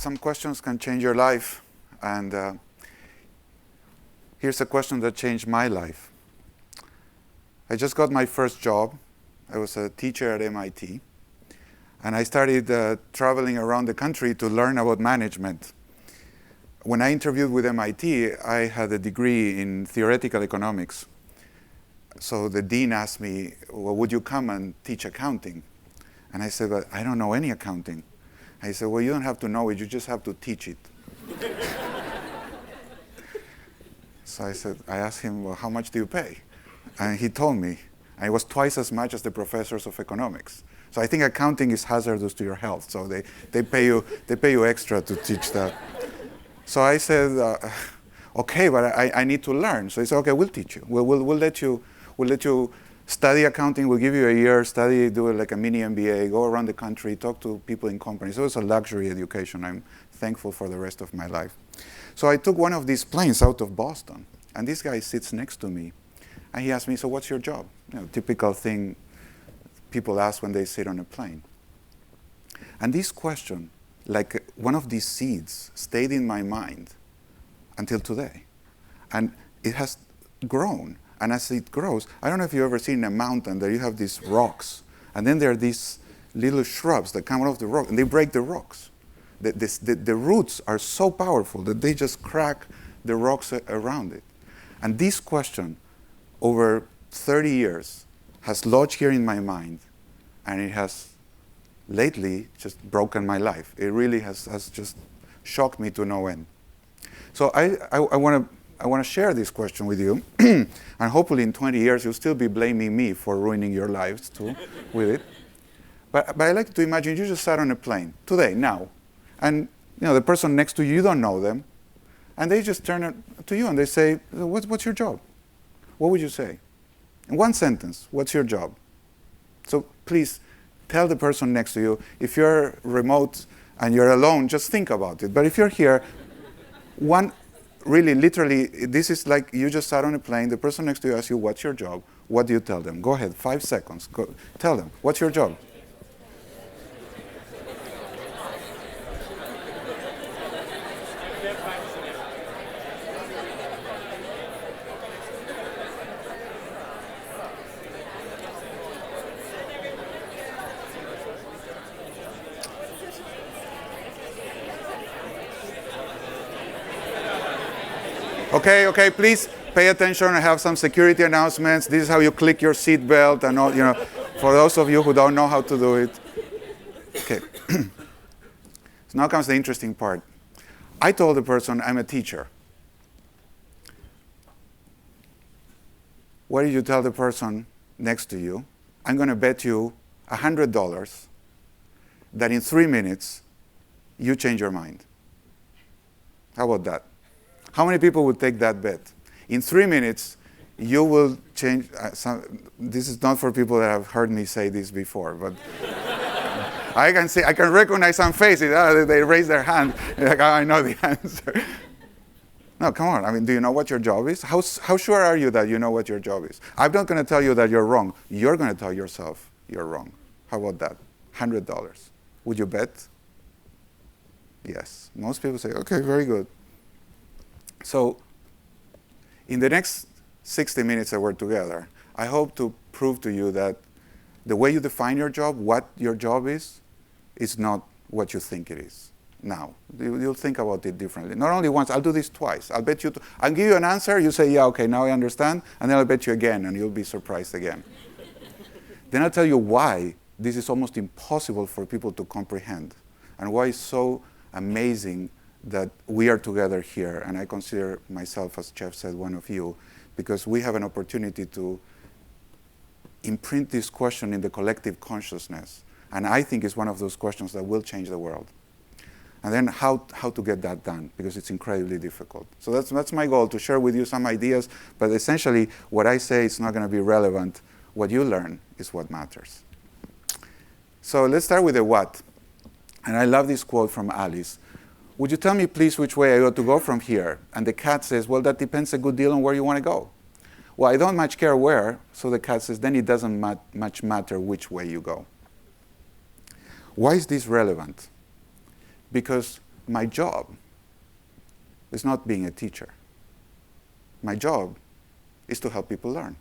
some questions can change your life. And here's a question that changed my life. I just got my first job. I was a teacher at MIT. And I started traveling around the country to learn about management. When I interviewed with MIT, I had a degree in theoretical economics. So the dean asked me, well, would you come and teach accounting? And I said, but I don't know any accounting. I said, well, you don't have to know it, you just have to teach it. So I asked him, well, how much do you pay? And he told me, and it was twice as much as the professors of economics. So I think accounting is hazardous to your health, so they pay you extra to teach that. So I said, okay, but I need to learn. So he said, okay, we'll teach you. We'll let you study accounting. We'll give you a year, do like a mini MBA, go around the country, talk to people in companies. So it was a luxury education. I'm thankful for the rest of my life. So I took one of these planes out of Boston, and this guy sits next to me, and he asked me, so what's your job? Typical thing people ask when they sit on a plane. And this question, like one of these seeds, stayed in my mind until today. And it has grown. And as it grows, I don't know if you've ever seen a mountain that you have these rocks, and then there are these little shrubs that come out of the rock, and they break the rocks. The roots are so powerful that they just crack the rocks around it. And this question, over 30 years, has lodged here in my mind, and it has lately just broken my life. It really has just shocked me to no end. So I want to share this question with you, and hopefully in 20 years you'll still be blaming me for ruining your lives too with it. But I like to imagine you just sat on a plane today, now, and the person next to you, you don't know them, and they just turn to you and they say, what's your job? What would you say? In one sentence, what's your job? So please tell the person next to you. If you're remote and you're alone, just think about it. But if you're here, really, literally, this is like you just sat on a plane, the person next to you asks you, what's your job? What do you tell them? Go ahead, 5 seconds. Tell them, what's your job? Okay, please pay attention. I have some security announcements. This is how you click your seat belt and all, for those of you who don't know how to do it. Okay. So now comes the interesting part. I told the person, I'm a teacher. What did you tell the person next to you? I'm going to bet you $100 that in 3 minutes you change your mind. How about that? How many people would take that bet? In 3 minutes, you will change. This is not for people that have heard me say this before, but I can recognize some faces. They raise their hand. Like, I know the answer. No, come on. I mean, do you know what your job is? How sure are you that you know what your job is? I'm not going to tell you that you're wrong. You're going to tell yourself you're wrong. How about that? $100. Would you bet? Yes. Most people say, okay, very good. So in the next 60 minutes that we're together, I hope to prove to you that the way you define your job, what your job is not what you think it is now. You'll think about it differently. Not only once, I'll do this twice. I'll bet you, I'll give you an answer, you say, yeah, okay, now I understand, and then I'll bet you again, and you'll be surprised again. Then I'll tell you why this is almost impossible for people to comprehend, and why it's so amazing that we are together here, and I consider myself, as Jeff said, one of you, because we have an opportunity to imprint this question in the collective consciousness, and I think it's one of those questions that will change the world. And then how to get that done, because it's incredibly difficult. So that's my goal, to share with you some ideas, but essentially what I say is not going to be relevant. What you learn is what matters. So let's start with the what. And I love this quote from Alice. Would you tell me, please, which way I ought to go from here? And the cat says, well, that depends a good deal on where you want to go. Well, I don't much care where, so the cat says, then it doesn't much matter which way you go. Why is this relevant? Because my job is not being a teacher. My job is to help people learn.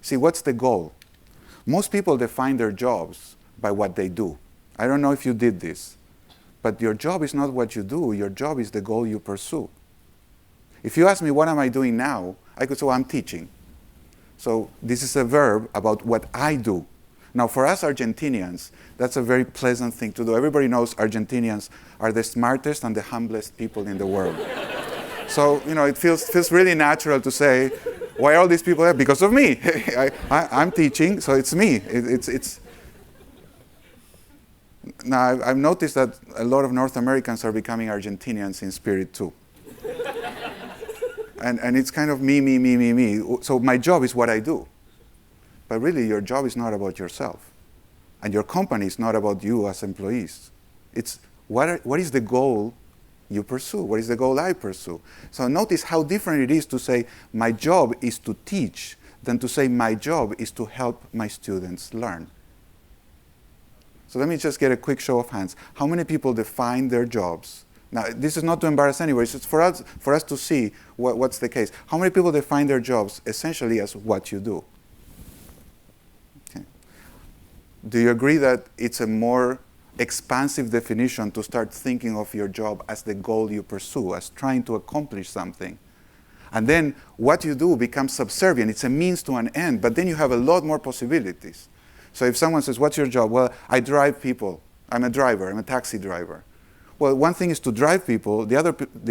See, what's the goal? Most people define their jobs by what they do. I don't know if you did this, but your job is not what you do. Your job is the goal you pursue. If you ask me, what am I doing now? I could say, well, I'm teaching. So this is a verb about what I do. Now, for us Argentinians, that's a very pleasant thing to do. Everybody knows Argentinians are the smartest and the humblest people in the world. So, it feels really natural to say, why are all these people here? Because of me. I'm teaching, so it's me. It's. Now, I've noticed that a lot of North Americans are becoming Argentinians in spirit too. And it's kind of me. So my job is what I do. But really, your job is not about yourself. And your company is not about you as employees. It's what is the goal you pursue? What is the goal I pursue? So notice how different it is to say, my job is to teach, than to say, my job is to help my students learn. So let me just get a quick show of hands. How many people define their jobs? Now, this is not to embarrass anybody. It's for us to see what's the case. How many people define their jobs essentially as what you do? Okay. Do you agree that it's a more expansive definition to start thinking of your job as the goal you pursue, as trying to accomplish something? And then what you do becomes subservient. It's a means to an end, but then you have a lot more possibilities. So if someone says, what's your job? Well, I drive people. I'm a driver. I'm a taxi driver. Well, one thing is to drive people. The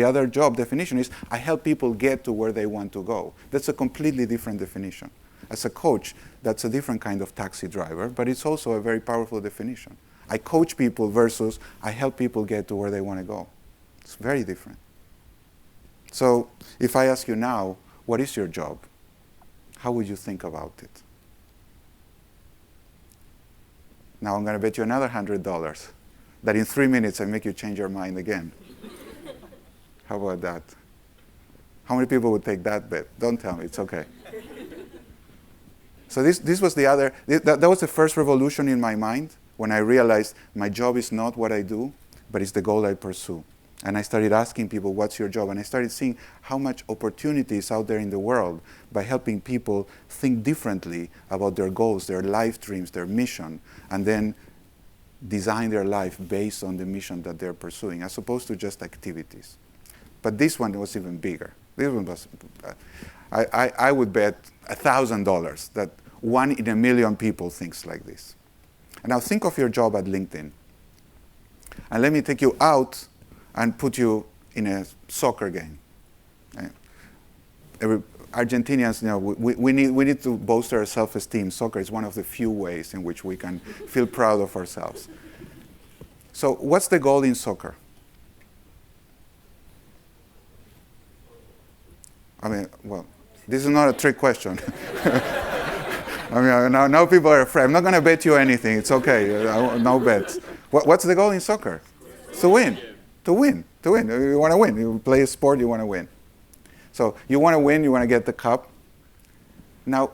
other job definition is I help people get to where they want to go. That's a completely different definition. As a coach, that's a different kind of taxi driver, but it's also a very powerful definition. I coach people versus I help people get to where they want to go. It's very different. So if I ask you now, what is your job? How would you think about it? Now I'm going to bet you another $100 that in 3 minutes I make you change your mind again. How about that? How many people would take that bet? Don't tell me, it's okay. So this was that was the first revolution in my mind when I realized my job is not what I do, but it's the goal I pursue. And I started asking people, what's your job? And I started seeing how much opportunity is out there in the world by helping people think differently about their goals, their life dreams, their mission, and then design their life based on the mission that they're pursuing, as opposed to just activities. But this one was even bigger. This one was, I would bet $1,000 that 1 in a million people thinks like this. And now think of your job at LinkedIn. And let me take you out and put you in a soccer game. Argentinians, we need to bolster our self-esteem. Soccer is one of the few ways in which we can feel proud of ourselves. So what's the goal in soccer? Well, this is not a trick question. Now people are afraid. I'm not going to bet you anything. It's okay. No bets. What's the goal in soccer? It's to win. To win. You want to win. You play a sport, you want to win. So you want to win, you want to get the cup. Now,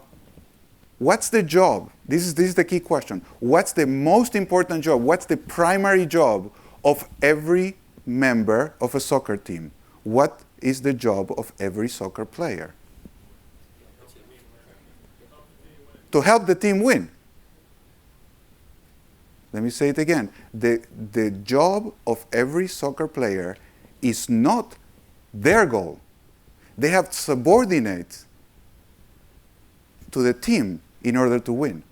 what's the job? This is the key question. What's the most important job? What's the primary job of every member of a soccer team? What is the job of every soccer player? To help the team win. Let me say it again. The job of every soccer player is not their goal. They have to subordinate to the team in order to win.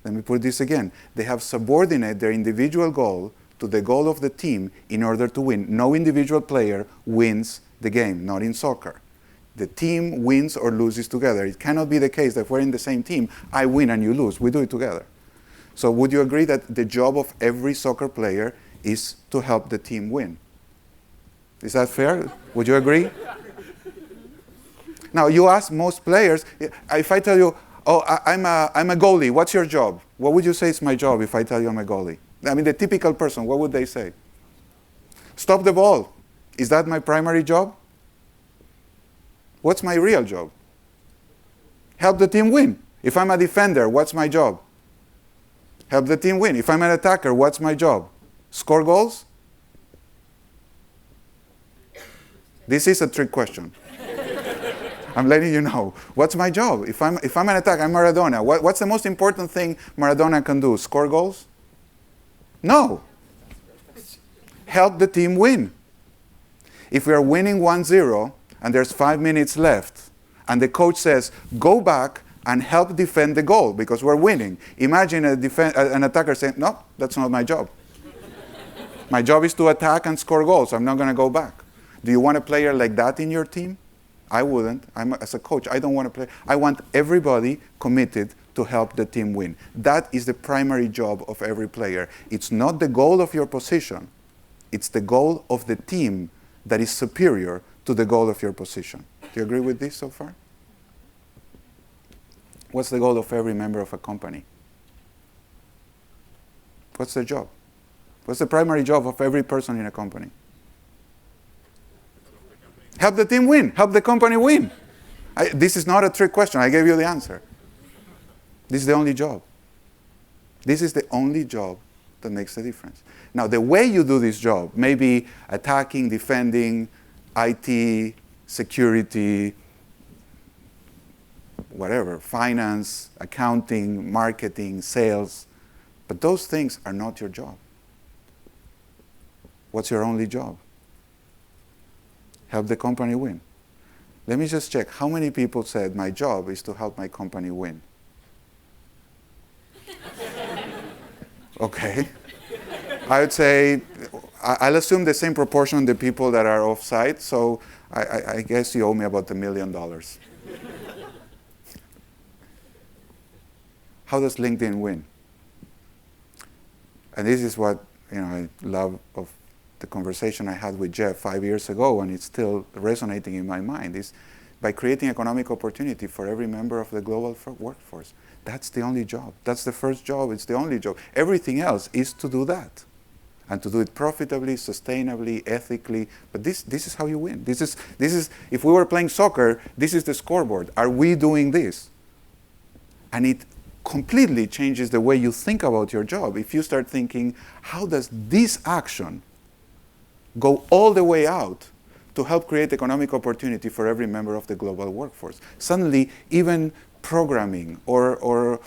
Let me put this again. They have subordinate their individual goal to the goal of the team in order to win. No individual player wins the game, not in soccer. The team wins or loses together. It cannot be the case that if we're in the same team, I win and you lose. We do it together. So would you agree that the job of every soccer player is to help the team win? Is that fair? Would you agree? Now, you ask most players, if I tell you, I'm a goalie, what's your job? What would you say is my job if I tell you I'm a goalie? The typical person, what would they say? Stop the ball. Is that my primary job? What's my real job? Help the team win. If I'm a defender, what's my job? Help the team win. If I'm an attacker, what's my job? Score goals? This is a trick question. I'm letting you know. What's my job? If I'm an attacker, I'm Maradona. What's the most important thing Maradona can do? Score goals? No. Help the team win. If we are winning 1-0 and there's 5 minutes left, and the coach says, go back and help defend the goal because we're winning. Imagine an attacker saying, no, that's not my job. My job is to attack and score goals. I'm not going to go back. Do you want a player like that in your team? I wouldn't. As a coach, I don't want to play. I want everybody committed to help the team win. That is the primary job of every player. It's not the goal of your position. It's the goal of the team that is superior to the goal of your position. Do you agree with this so far? What's the goal of every member of a company? What's their job? What's the primary job of every person in a company? Help the team win. Help the company win. This is not a trick question. I gave you the answer. This is the only job. This is the only job that makes the difference. Now, the way you do this job may be attacking, defending, IT, security, whatever, finance, accounting, marketing, sales. But those things are not your job. What's your only job? Help the company win. Let me just check. How many people said, my job is to help my company win? Okay. I would say, I'll assume the same proportion the people that are off-site, so I guess you owe me about $1 million. How does LinkedIn win? And this is what I love of the conversation I had with Jeff 5 years ago, and it's still resonating in my mind, is by creating economic opportunity for every member of the global workforce. That's the only job. That's the first job. It's the only job. Everything else is to do that, and to do it profitably, sustainably, ethically. But this is how you win. This is if we were playing soccer, this is the scoreboard. Are we doing this? And it completely changes the way you think about your job. If you start thinking, how does this action go all the way out to help create economic opportunity for every member of the global workforce? Suddenly, even programming or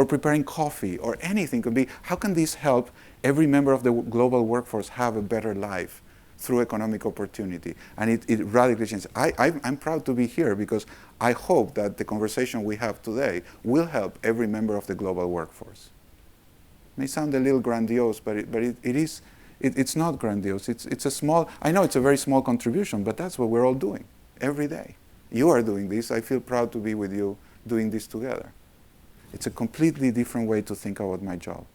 preparing coffee or anything could be, how can this help every member of the global workforce have a better life through economic opportunity? And it radically changes. I'm proud to be here because I hope that the conversation we have today will help every member of the global workforce. It may sound a little grandiose, but it's not grandiose. It's a small, I know it's a very small contribution, but that's what we're all doing every day. You are doing this. I feel proud to be with you doing this together. It's a completely different way to think about my job.